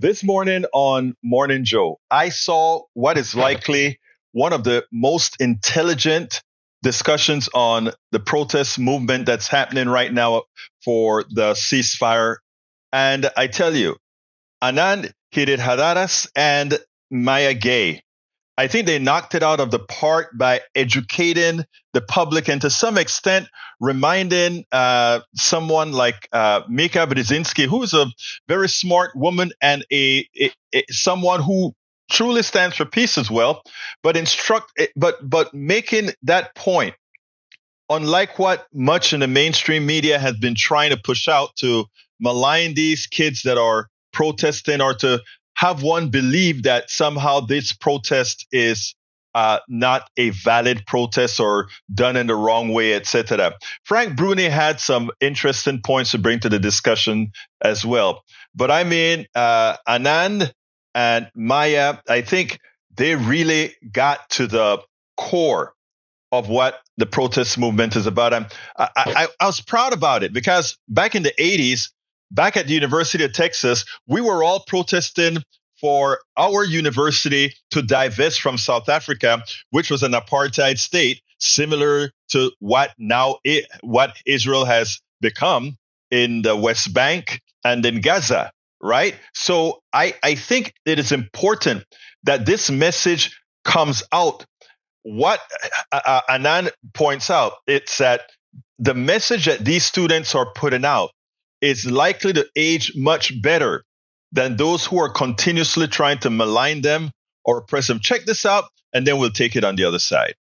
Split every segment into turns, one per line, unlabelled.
This morning on Morning Joe, I saw what is likely one of the most intelligent discussions on the protest movement that's happening right now for the ceasefire. And I tell you, Anand Giridharadas and Maya Gay, I think they knocked it out of the park by educating the public and to some extent reminding someone like Mika Brzezinski, who's a very smart woman and someone who truly stands for peace as well, but making that point, unlike what much in the mainstream media has been trying to push out to malign these kids that are protesting or to have one believe that somehow this protest is not a valid protest or done in the wrong way, etc. Frank Bruni had some interesting points to bring to the discussion as well. But I mean, Anand and Maya, I think they really got to the core of what the protest movement is about. I was proud about it because back in the 80s, back at the University of Texas, we were all protesting for our university to divest from South Africa, which was an apartheid state, similar to what Israel has become in the West Bank and in Gaza, right? So I think it is important that this message comes out. What Anand points out, it's that the message that these students are putting out is likely to age much better than those who are continuously trying to malign them or oppress them. Check this out, and then we'll take it on the other side.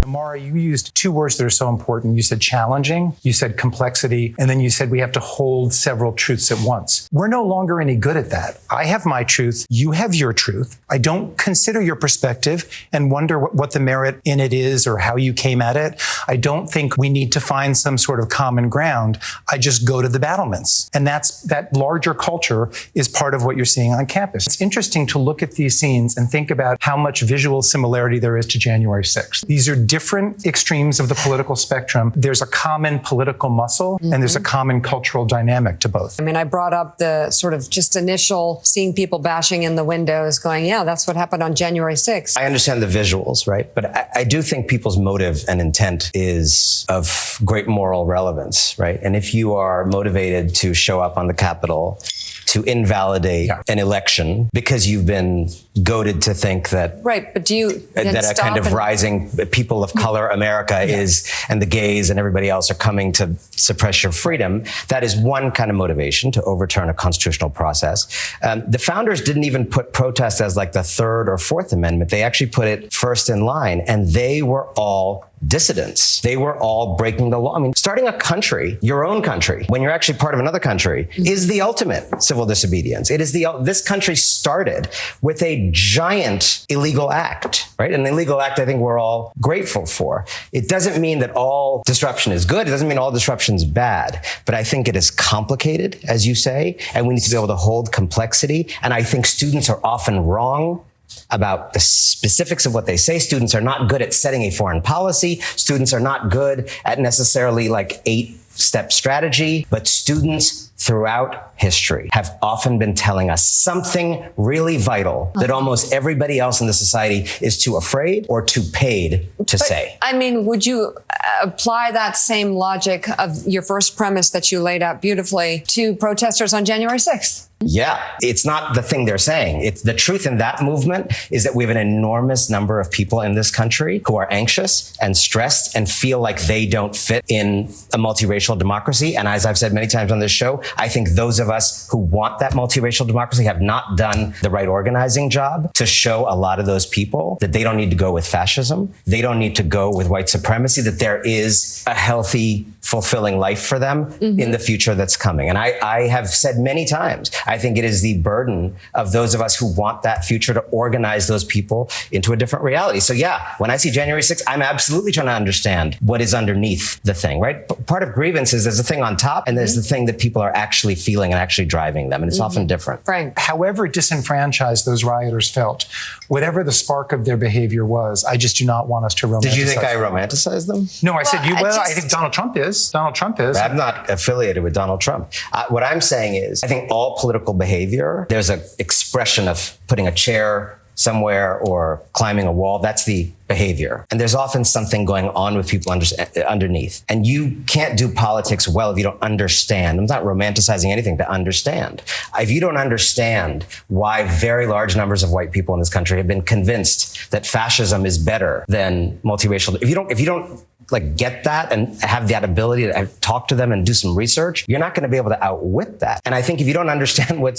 Mara, you used two words that are so important. You said challenging, you said complexity, and then you said we have to hold several truths at once. We're no longer any good at that. I have my truth. You have your truth. I don't consider your perspective and wonder what the merit in it is or how you came at it. I don't think we need to find some sort of common ground. I just go to the battlements. And that larger culture is part of what you're seeing on campus. It's interesting to look at these scenes and think about how much visual similarity there is to January 6th. These are different extremes of the political spectrum. There's a common political muscle and there's a common cultural dynamic to both.
I mean, I brought up the sort of just initial seeing people bashing in the windows going, yeah, that's what happened on January 6th.
I understand the visuals, right? But I do think people's motive and intent is of great moral relevance, right? And if you are motivated to show up on the Capitol to invalidate an election because you've been goaded to think that
but do you
that a kind of rising people of color America is, and the gays and everybody else are coming to suppress your freedom, that is one kind of motivation to overturn a constitutional process. The founders didn't even put protest as like the third or fourth amendment. They actually put it first in line, and they were all dissidents. They were all breaking the law. I mean, starting a country, your own country, when you're actually part of another country, is the ultimate civil disobedience. It is this country started with a giant illegal act, right? An illegal act I think we're all grateful for. It doesn't mean that all disruption is good. It doesn't mean all disruption is bad. But I think it is complicated, as you say, and we need to be able to hold complexity. And I think students are often wrong about the specifics of what they say. Students are not good at setting a foreign policy. Students are not good at necessarily like 8-step strategy, but students throughout history have often been telling us something really vital that almost everybody else in the society is too afraid or too paid to say.
I mean, would you apply that same logic of your first premise that you laid out beautifully to protesters on January 6th?
Yeah, it's not the thing they're saying. It's the truth in that movement is that we have an enormous number of people in this country who are anxious and stressed and feel like they don't fit in a multiracial democracy. And as I've said many times on this show, I think those of us who want that multiracial democracy have not done the right organizing job to show a lot of those people that they don't need to go with fascism. They don't need to go with white supremacy, that there is a healthy, fulfilling life for them in the future that's coming. And I have said many times, I think it is the burden of those of us who want that future to organize those people into a different reality. So yeah, when I see January 6th, I'm absolutely trying to understand what is underneath the thing, right? Part of grievance is there's a thing on top and there's the thing that people are actually feeling and actually driving them. And it's often different.
Frank.
However disenfranchised those rioters felt, whatever the spark of their behavior was, I just do not want us to romanticize.
Did you think I romanticized them?
No, I said you. Well, I think Donald Trump is. Donald Trump is.
I'm not affiliated with Donald Trump. What I'm saying is, I think all political behavior, there's an expression of putting a chair somewhere or climbing a wall. That's the behavior. And there's often something going on with people underneath. And you can't do politics well if you don't understand. I'm not romanticizing anything, to understand. If you don't understand why very large numbers of white people in this country have been convinced that fascism is better than multiracial, if you don't like get that and have that ability to talk to them and do some research, you're not going to be able to outwit that. And I think if you don't understand what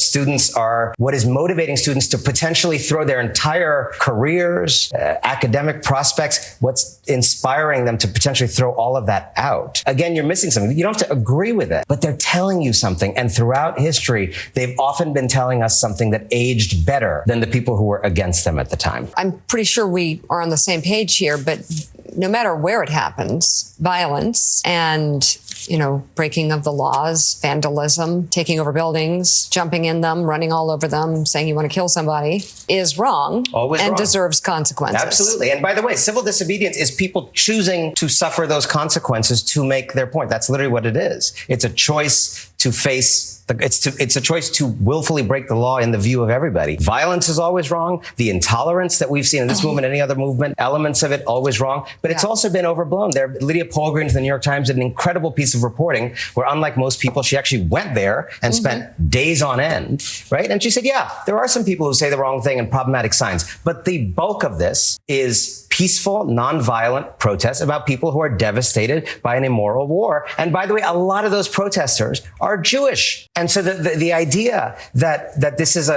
is motivating students to potentially throw their entire careers, academic prospects, what's inspiring them to potentially throw all of that out, again, you're missing something. You don't have to agree with it, but they're telling you something. And throughout history, they've often been telling us something that aged better than the people who were against them at the time.
I'm pretty sure we are on the same page here, but no matter where it happens, violence and, breaking of the laws, vandalism, taking over buildings, jumping in them, running all over them, saying you want to kill somebody is wrong.
Always
and
wrong.
Deserves consequences.
Absolutely. And by the way, civil disobedience is people choosing to suffer those consequences to make their point. That's literally what it is. It's a choice to face it's a choice to willfully break the law in the view of everybody. Violence is always wrong. The intolerance that we've seen in this movement, any other movement, elements of it, always wrong. But it's also been overblown. Lydia Polgren from the New York Times did an incredible piece of reporting where, unlike most people, she actually went there and spent days on end, right? And she said, yeah, there are some people who say the wrong thing and problematic signs. But the bulk of this is peaceful, nonviolent protests about people who are devastated by an immoral war. And by the way, a lot of those protesters are Jewish. And so the idea that this is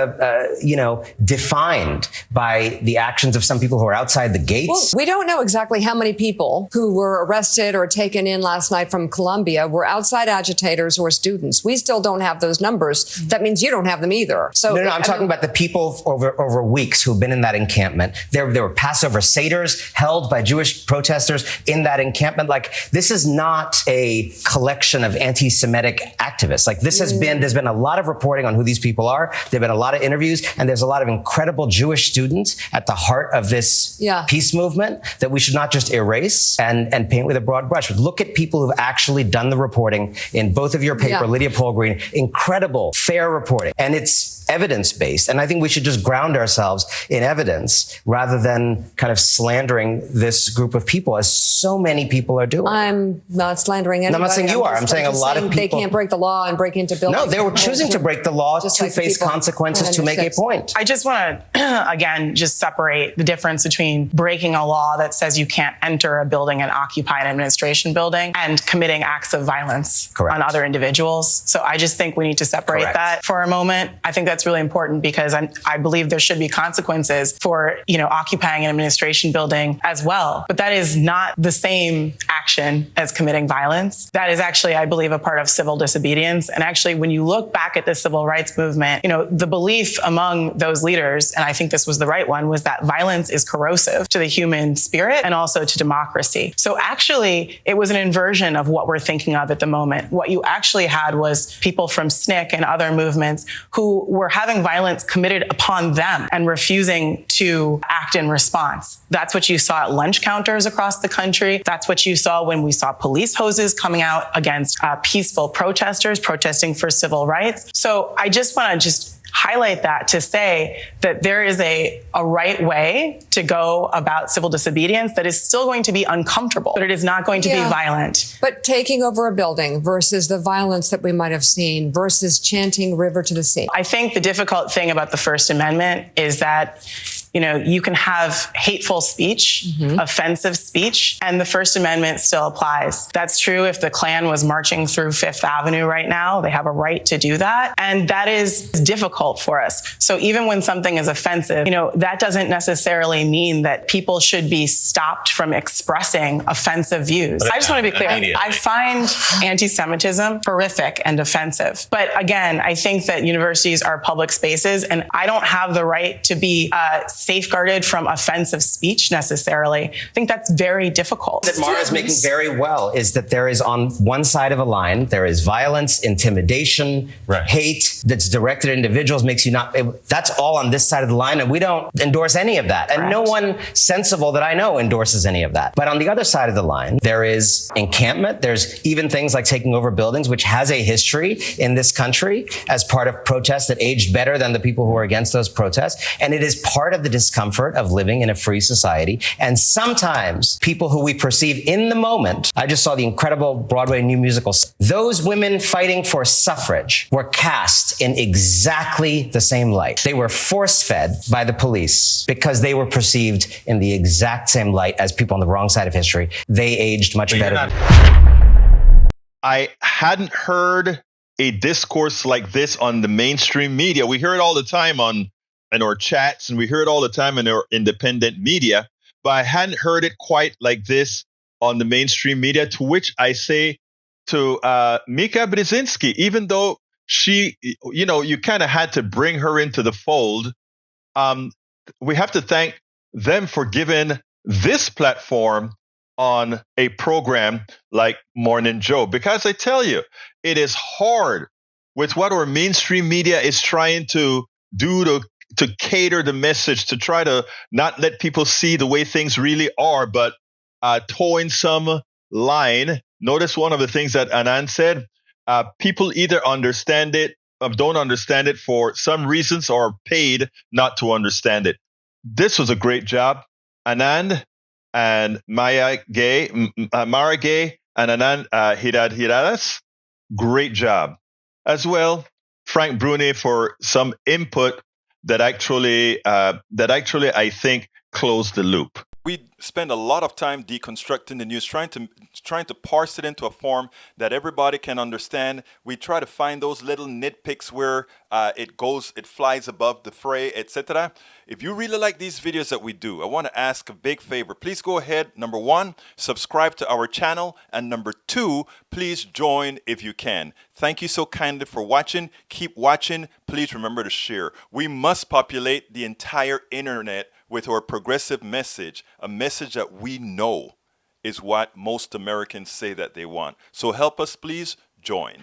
defined by the actions of some people who are outside the gates.
Well, we don't know exactly how many people who were arrested or taken in last night from Colombia were outside agitators or students. We still don't have those numbers. That means you don't have them either. So
no, I'm talking about the people over weeks who've been in that encampment. There were Passover Seders held by Jewish protesters in that encampment. Like, this is not a collection of anti-Semitic activists. Like, this there's been a lot of reporting on who these people are. There've been a lot of interviews, and there's a lot of incredible Jewish students at the heart of this peace movement that we should not just erase and paint with a broad brush. But look at people who've actually done the reporting in both of your paper, Lydia Polgren, incredible, fair reporting. And it's evidence-based. And I think we should just ground ourselves in evidence rather than kind of slandering this group of people, as so many people are doing.
I'm not slandering anybody.
No, I'm not saying you are. I'm saying a lot of people.
They can't break the law and break into buildings.
No, they were choosing to break the law to face consequences to make a point.
I just want to, again, just separate the difference between breaking a law that says you can't enter a building and occupy an administration building and committing acts of violence on other individuals. So I just think we need to separate that for a moment. I think that's really important because I believe there should be consequences for, occupying an administration building as well. But that is not the same action as committing violence. That is actually, I believe, a part of civil disobedience. And actually, when you look back at the civil rights movement, the belief among those leaders, and I think this was the right one, was that violence is corrosive to the human spirit and also to democracy. So actually, it was an inversion of what we're thinking of at the moment. What you actually had was people from SNCC and other movements who were having violence committed upon them and refusing to act in response. That's what you saw at lunch counters across the country. That's what you saw when we saw police hoses coming out against peaceful protesters protesting for civil rights. So I just want to highlight that to say that there is a right way to go about civil disobedience that is still going to be uncomfortable, but it is not going to be violent.
But taking over a building versus the violence that we might have seen versus chanting "River to the Sea."
I think the difficult thing about the First Amendment is that you can have hateful speech, offensive speech, and the First Amendment still applies. That's true if the Klan was marching through Fifth Avenue right now. They have a right to do that. And that is difficult for us. So even when something is offensive, that doesn't necessarily mean that people should be stopped from expressing offensive views. I just want to be clear. I find anti-Semitism horrific and offensive. But again, I think that universities are public spaces, and I don't have the right to be safeguarded from offensive speech necessarily. I think that's very difficult.
That Mara is making very well is that there is on one side of a line, there is violence, intimidation, hate that's directed at individuals, makes you not, that's all on this side of the line, and we don't endorse any of that. And no one sensible that I know endorses any of that. But on the other side of the line, there is encampment. There's even things like taking over buildings, which has a history in this country as part of protests that aged better than the people who are against those protests. And it is part of the discomfort of living in a free society. And sometimes people who we perceive in the moment, I just saw the incredible Broadway new musical, those women fighting for suffrage were cast in exactly the same light. They were force-fed by the police because they were perceived in the exact same light as people on the wrong side of history. They aged much better.
I hadn't heard a discourse like this on the mainstream media. We hear it all the time in our chats, and we hear it all the time in our independent media, but I hadn't heard it quite like this on the mainstream media, to which I say to Mika Brzezinski, even though she, you kind of had to bring her into the fold, we have to thank them for giving this platform on a program like Morning Joe, because I tell you, it is hard with what our mainstream media is trying to do to cater the message, to try to not let people see the way things really are, but towing some line. Notice one of the things that Anand said, people either understand it or don't understand it for some reasons, or are paid not to understand it. This was a great job. Anand and Mara Gay and Anand Giridharadas, great job. As well, Frank Bruni for some input that actually I think closed the loop.
We spend a lot of time deconstructing the news, trying to parse it into a form that everybody can understand. We try to find those little nitpicks where it flies above the fray, etc. If you really like these videos that we do, I want to ask a big favor. Please go ahead, number 1, subscribe to our channel, and number 2, please join if you can. Thank you so kindly for watching. Keep watching. Please remember to share. We must populate the entire internet with our progressive message, a message that we know is what most Americans say that they want. So help us, please join.